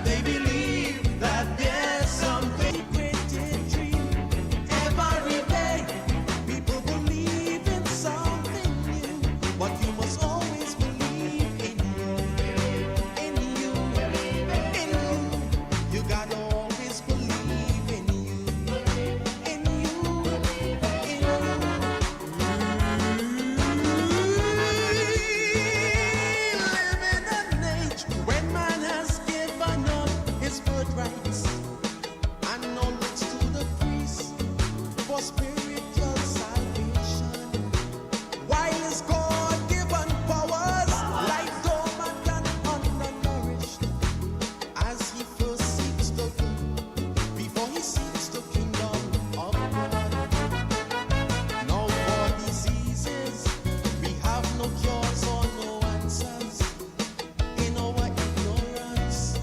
and they believe that there's something great in dream. Every day, people believe in something new, but you must always believe in you, in you, in you. You gotta always believe in you, in you, in you. Live in an age when man has given up his birthrights and now looks to the priest for spiritual salvation. While his God-given powers lie dormant and undernourished, as he first seeks the good before he seeks the kingdom of God. Now for diseases we have no cures or no answers. In our ignorance,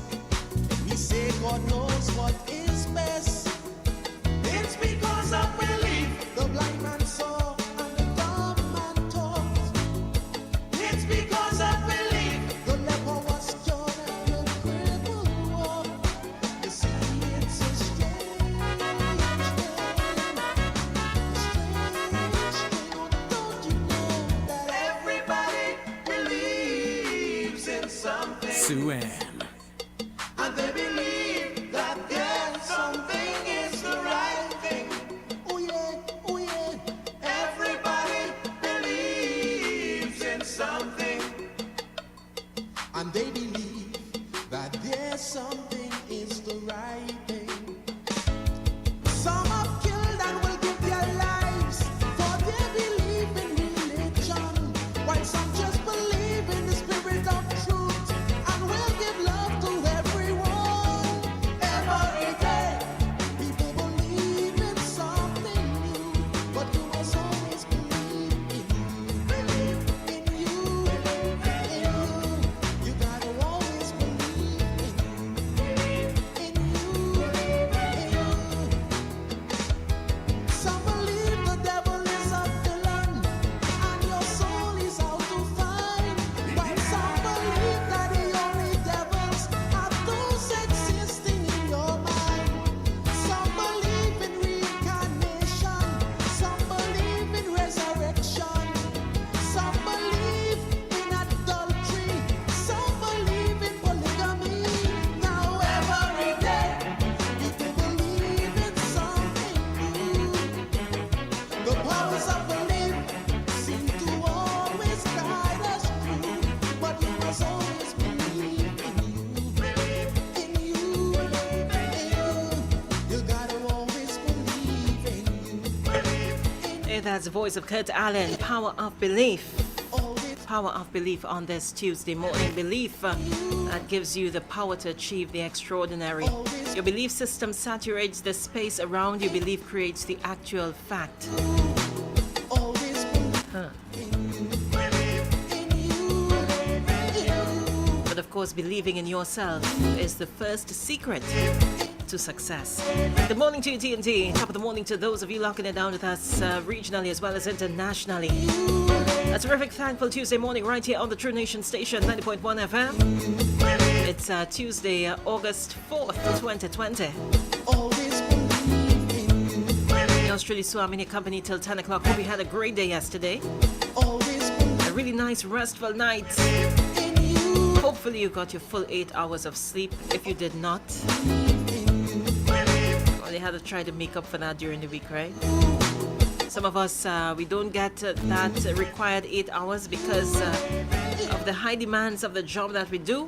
we say God knows what is best. It's because of belief the blind man saw and the dumb man talked. It's because of belief the leper was cured and the cripple walked. You see, it's a strange thing. Don't you know that everybody believes in something? Suam. And they believe that there's something is the right thing. Oh yeah, oh yeah. Everybody believes in something. And they believe that there's something is the right thing. Some are killed and will give their lives for their belief in religion, while some just believe in the spirit of truth and will give love to everyone. Every day, people believe in something new, but you must always believe in you. Believe in you, in you. You gotta always believe in you, in you, in you. Some believe the devil is a villain and your soul is out to find, while some believe that the only devils are those existing in your mind. Some believe in reincarnation, some believe in resurrection, some believe in adultery, some believe in polygamy. Now every day, people believe in something new. The powers of belief seem to always guide us through, but you must always believe in you, in you, in you. You gotta always believe in you, Hey, that's the voice of Kurt Allen. Power of belief. always Power of belief on this Tuesday morning. Belief that gives you the power to achieve the extraordinary. Your belief system saturates the space around you. Belief creates the actual fact. always believe Huh. in you, in you. But of course, believing in yourself is the first secret to success. Good morning to you, TNT. Top of the morning to those of you locking it down with us regionally as well as internationally. A terrific, thankful Tuesday morning right here on the True Nation Station, 90.1 FM. It's Tuesday, August 4th, 2020. Always believe in you, Yours truly, Swami, company till 10 o'clock. Hope you had a great day yesterday. always believe A really nice, restful night. in you, Hopefully you got your full 8 hours of sleep. If you did not, well, you had to try to make up for that during the week, right? Some of us, we don't get that required 8 hours because of the high demands of the job that we do.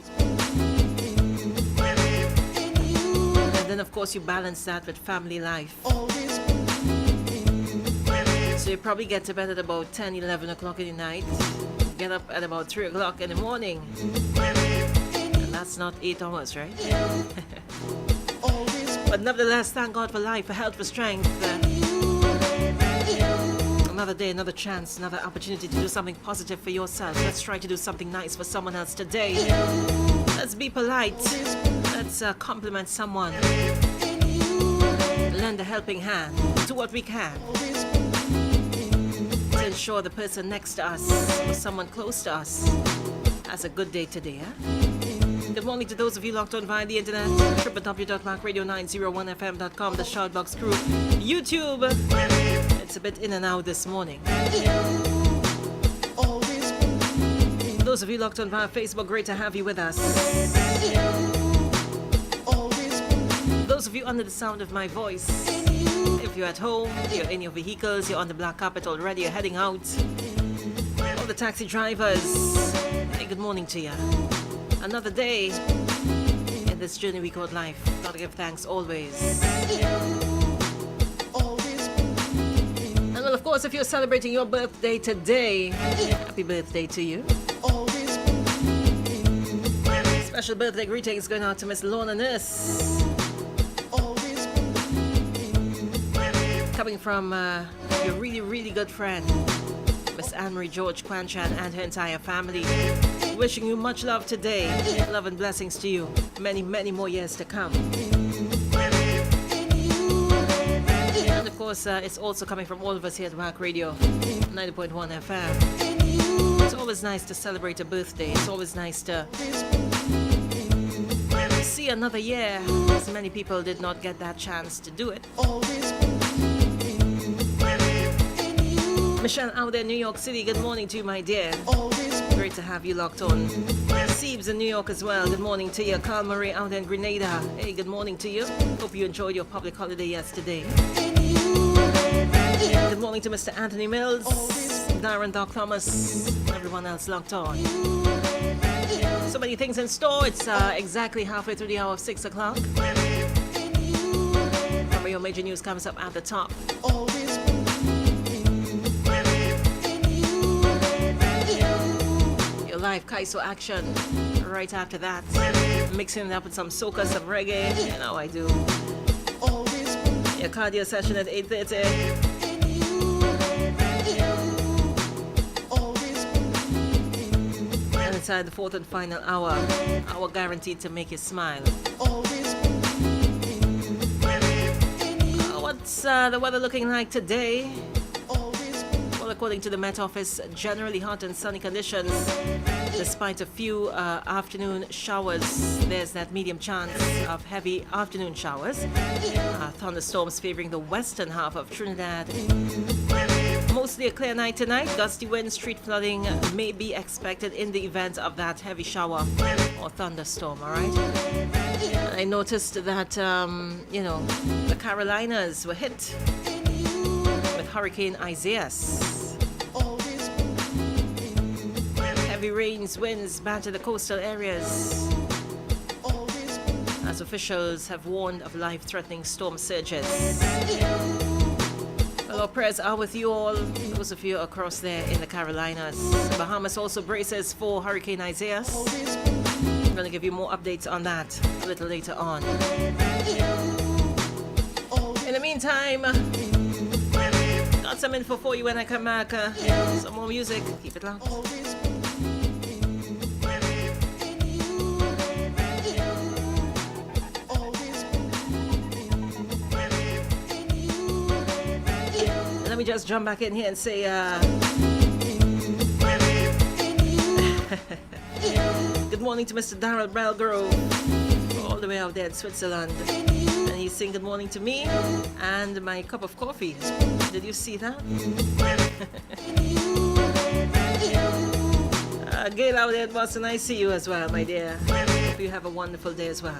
And then, of course, you balance that with family life. always believe in you. So you probably get to bed at about 10, 11 o'clock in the night. Get up at about 3 o'clock in the morning. And that's not 8 hours, right? But nevertheless, thank God for life, for health, for strength. Another day, another chance, another opportunity to do something positive for yourself. Let's try to do something nice for someone else today. Let's be polite. Let's compliment someone. Lend a helping hand. Do what we can to ensure the person next to us or someone close to us has a good day today. Huh? Good morning to those of you locked on via the internet. www.wackradio901fm.com, the Shoutbox crew. YouTube, it's a bit in and out this morning. Those of you locked on via Facebook, great to have you with us. Those of you under the sound of my voice, if you're at home, you're in your vehicles, you're on the black carpet already, you're heading out. All the taxi drivers, hey, good morning to you. Another day in this journey we call life. Gotta give thanks always. And well, of course, if you're celebrating your birthday today, happy birthday to you. Special birthday greetings going out to Miss Lorna Nurse. Coming from your really, really good friend, Miss Anne-Marie George Quanchan and her entire family. Wishing you much love today. Love and blessings to you. Many, many more years to come. And of course, it's also coming from all of us here at WACK Radio 90.1 FM. It's always nice to celebrate a birthday. It's always nice to see another year, as many people did not get that chance to do it. Michelle out there in New York City, good morning to you, my dear. Great to have you locked on. Siebes in New York as well, good morning to you. Carl Murray out there in Grenada, hey, good morning to you. Hope you enjoyed your public holiday yesterday. Good morning to Mr. Anthony Mills, Darren Doc Thomas, everyone else locked on. So many things in store. It's exactly halfway through the hour of 6 o'clock. Remember, your major news comes up at the top. Your live Kaiso action right after that. Mixing it up with some soca, some reggae. You know I do. Your cardio session at 8:30. Inside the fourth and final hour guaranteed to make you smile. What's the weather looking like today? Well, according to the Met Office, generally hot and sunny conditions. Despite a few afternoon showers, there's that medium chance of heavy afternoon showers. Thunderstorms favoring the western half of Trinidad. Mostly a clear night tonight. Gusty winds, street flooding may be expected in the event of that heavy shower or thunderstorm, all right? I noticed that, the Carolinas were hit with Hurricane Isaias. Heavy rains, winds batter the coastal areas as officials have warned of life-threatening storm surges. Well, our prayers are with you all, those of you across there in the Carolinas. Bahamas also braces for Hurricane Isaias. I'm going to give you more updates on that a little later on. In the meantime, got some info for you when I come back. Some more music. Keep it locked. Let me just jump back in here and say good morning to Mr. Darrell Belgrove, all the way out there in Switzerland. And he's saying good morning to me and my cup of coffee. Did you see that? Gail out there in Boston, I see you as well, my dear. Hope you have a wonderful day as well.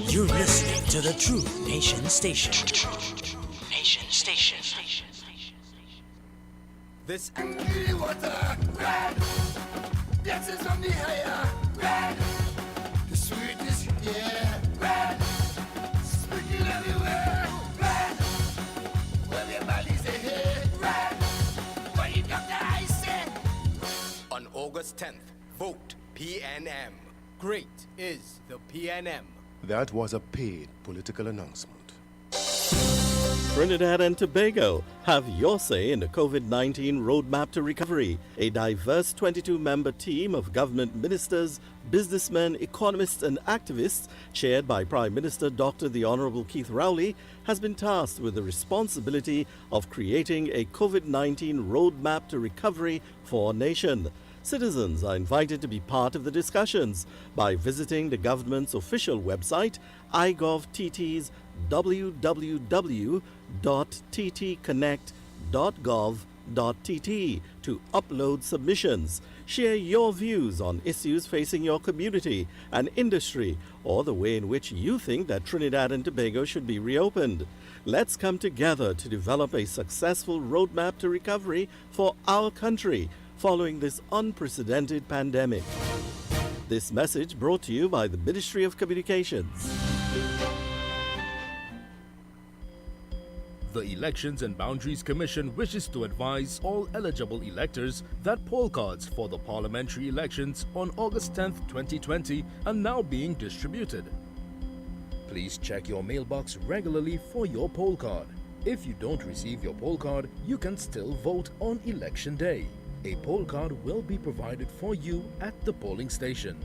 You're listening to the True Nation Station. Nation Station. This water, red. This is on the higher, red. The sweetest, yeah, red. Speaking everywhere, red. Well, your body's a head, red. But you got the ice in. on August 10th, vote PNM. Great is the PNM. That was a paid political announcement. Trinidad and Tobago, have your say in the COVID-19 roadmap to recovery. A diverse 22-member team of government ministers, businessmen, economists and activists, chaired by Prime Minister Dr. the Honorable Keith Rowley, has been tasked with the responsibility of creating a COVID-19 roadmap to recovery for our nation. Citizens are invited to be part of the discussions by visiting the government's official website, iGovTT's www.ttconnect.gov.tt to upload submissions. Share your views on issues facing your community and industry, or the way in which you think that Trinidad and Tobago should be reopened. Let's come together to develop a successful roadmap to recovery for our country following this unprecedented pandemic. This message brought to you by the Ministry of Communications. The Elections and Boundaries Commission wishes to advise all eligible electors that poll cards for the parliamentary elections on August 10, 2020 are now being distributed. Please check your mailbox regularly for your poll card. If you don't receive your poll card, you can still vote on election day. A poll card will be provided for you at the polling station.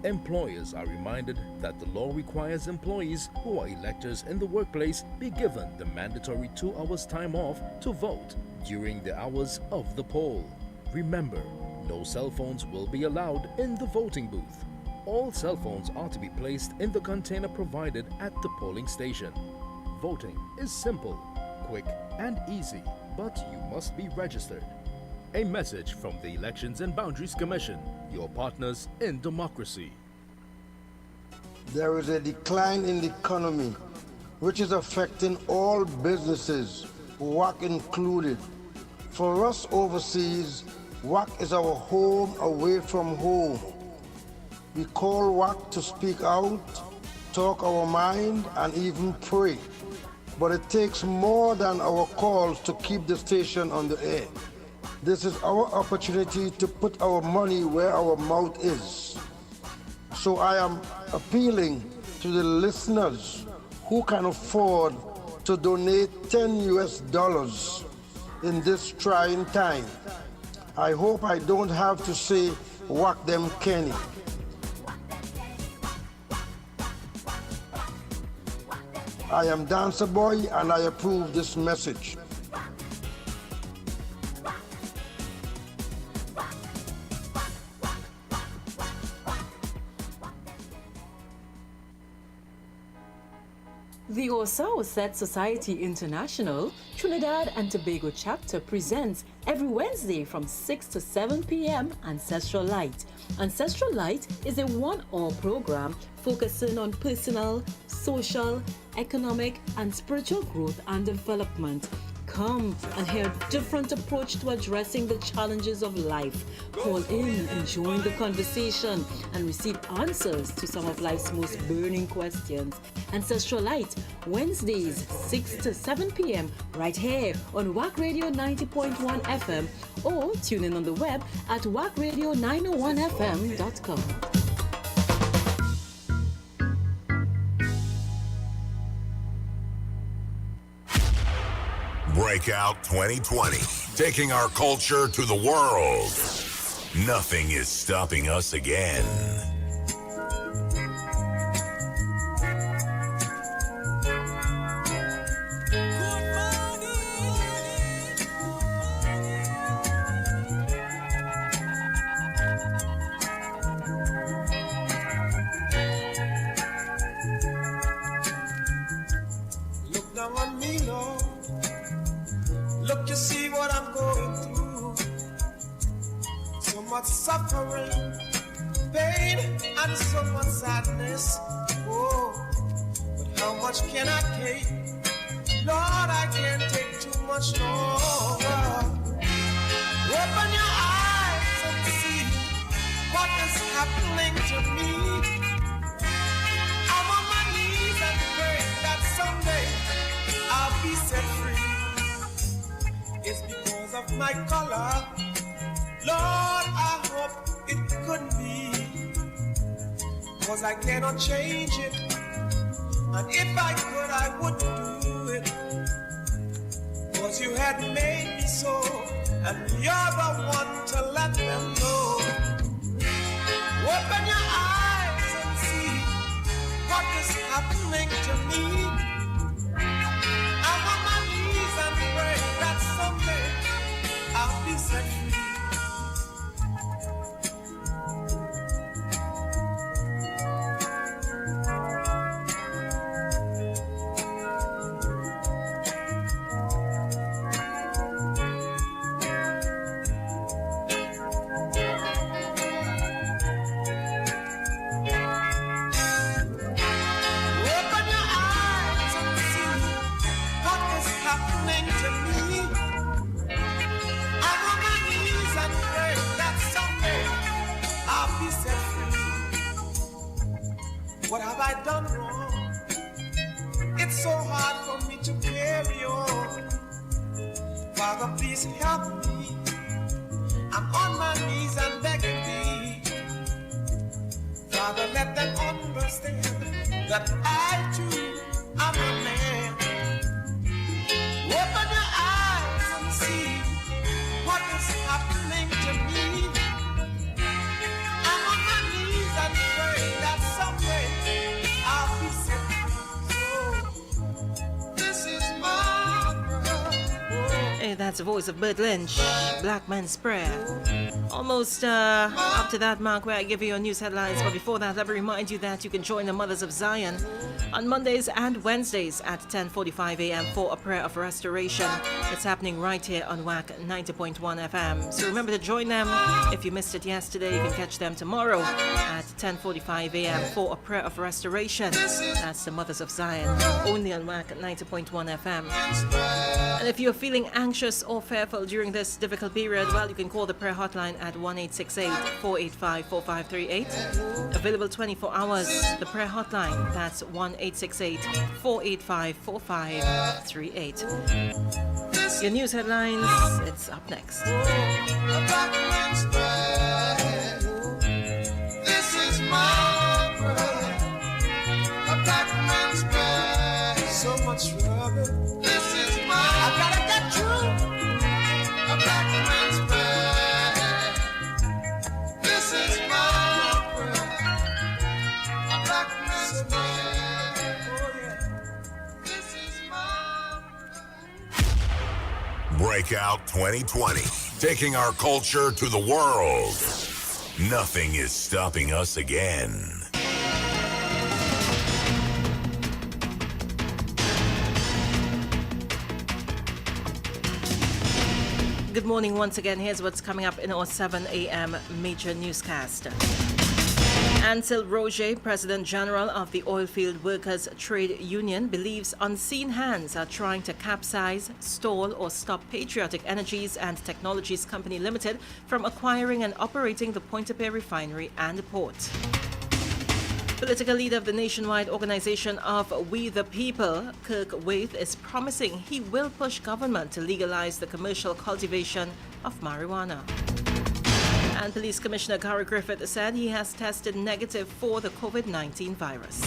Employers are reminded that the law requires employees who are electors in the workplace be given the mandatory 2 hours time off to vote during the hours of the poll. Remember, no cell phones will be allowed in the voting booth. All cell phones are to be placed in the container provided at the polling station. Voting is simple, quick and easy, but you must be registered. A message from the Elections and Boundaries Commission, your partners in democracy. There is a decline in the economy, which is affecting all businesses, WACK included. For us overseas, WACK is our home away from home. We call WACK to speak out, talk our mind, and even pray. But it takes more than our calls to keep the station on the air. This is our opportunity to put our money where our mouth is. So I am appealing to the listeners who can afford to donate $10 in this trying time. I hope I don't have to say whack them Kenny. I am Dancer Boy and I approve this message. The Osao Society International Trinidad and Tobago chapter presents every Wednesday from 6 to 7 p.m. Ancestral Light. Ancestral Light is a 1-hour program focusing on personal, social, economic, and spiritual growth and development. Come and hear a different approach to addressing the challenges of life. Call in and join the conversation and receive answers to some of life's most burning questions. Ancestral Light, Wednesdays 6 to 7 p.m. right here on WACK Radio 90.1 FM or tune in on the web at wackradio901fm.com. Breakout 2020, taking our culture to the world. Nothing is stopping us again. Look down on me, Lord. Look, you see what I'm going through. So much suffering, pain, and so much sadness. Oh, but how much can I take? Lord, I can't take too much longer. Open your eyes and see what is happening to me. I'm on my knees and pray that someday I'll be set free. It's because of my color. Lord, I hope it couldn't be. Cause I cannot change it. And if I could, I would do it. 'cause you had made me so, and you're the one to let them know. Open your eyes and see what is happening to me. I'm on my knees and pray that someday I'll be set free. What have I done wrong? It's so hard for me to carry on. Father, please help me. I'm on my knees and begging thee. Father, let them understand that I too am a man. Open your eyes and see what is happening to me. I'm on my knees and pray that someday I'll be set free. So, this is my prayer. Hey, that's the voice of Bert Lynch, Black Man's Prayer. Almost up to that mark where I give you your news headlines. But before that, let me remind you that you can join the Mothers of Zion on Mondays and Wednesdays at 10:45 a.m. for a prayer of restoration. It's happening right here on WACK 90.1 FM. So remember to join them. If you missed it yesterday, you can catch them tomorrow at 10:45 a.m. for a prayer of restoration. That's the Mothers of Zion, only on WACK 90.1 FM. And if you're feeling anxious or fearful during this difficult period, well, you can call the prayer hotline at 1-868-485-4538. Available 24 hours. The prayer hotline, that's 1-868-485-4538. Your news headlines, it's up next. This is my prayer. A black man's prayer. So much trouble. This is my. I gotta get through. A black man's prayer. This is my prayer. A black man's prayer. Oh yeah. This is my prayer. Breakout 2020, taking our culture to the world. Nothing is stopping us again. Good morning once again. Here's what's coming up in our 7 a.m. major newscast. Ansel Roger, President General of the Oilfield Workers Trade Union, believes unseen hands are trying to capsize, stall, or stop Patriotic Energies and Technologies Company Limited from acquiring and operating the Pointe-a-Pierre refinery and port. Political leader of the nationwide organization of We the People, Kirk Waith, is promising he will push government to legalize the commercial cultivation of marijuana. And Police Commissioner Gary Griffith said he has tested negative for the COVID-19 virus.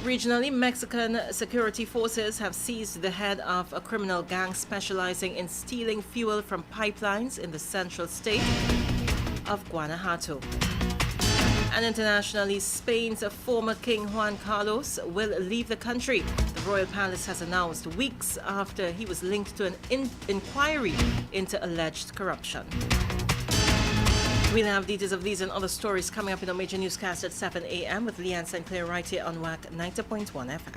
Regionally, Mexican security forces have seized the head of a criminal gang specializing in stealing fuel from pipelines in the central state of Guanajuato. And internationally, Spain's former King Juan Carlos will leave the country. The Royal Palace has announced weeks after he was linked to an inquiry into alleged corruption. We'll have details of these and other stories coming up in our major newscast at 7 a.m. with Leanne St. Clair right here on WACK 90.1 FM.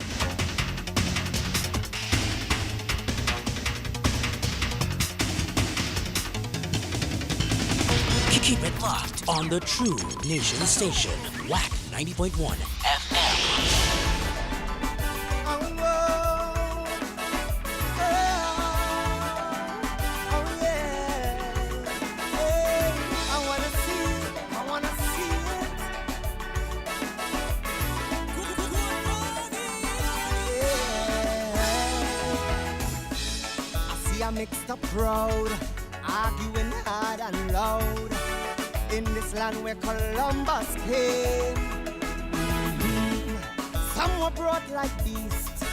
Keep it locked on the True Nation Station, WACK 90.1 FM. Mixed up crowd, arguing hard and loud in this land where Columbus came. Some were brought like beasts,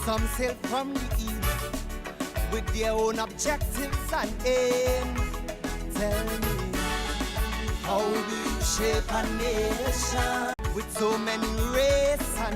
Some sail from the east with their own objectives and aims. Tell me, how do you shape a nation with so many races and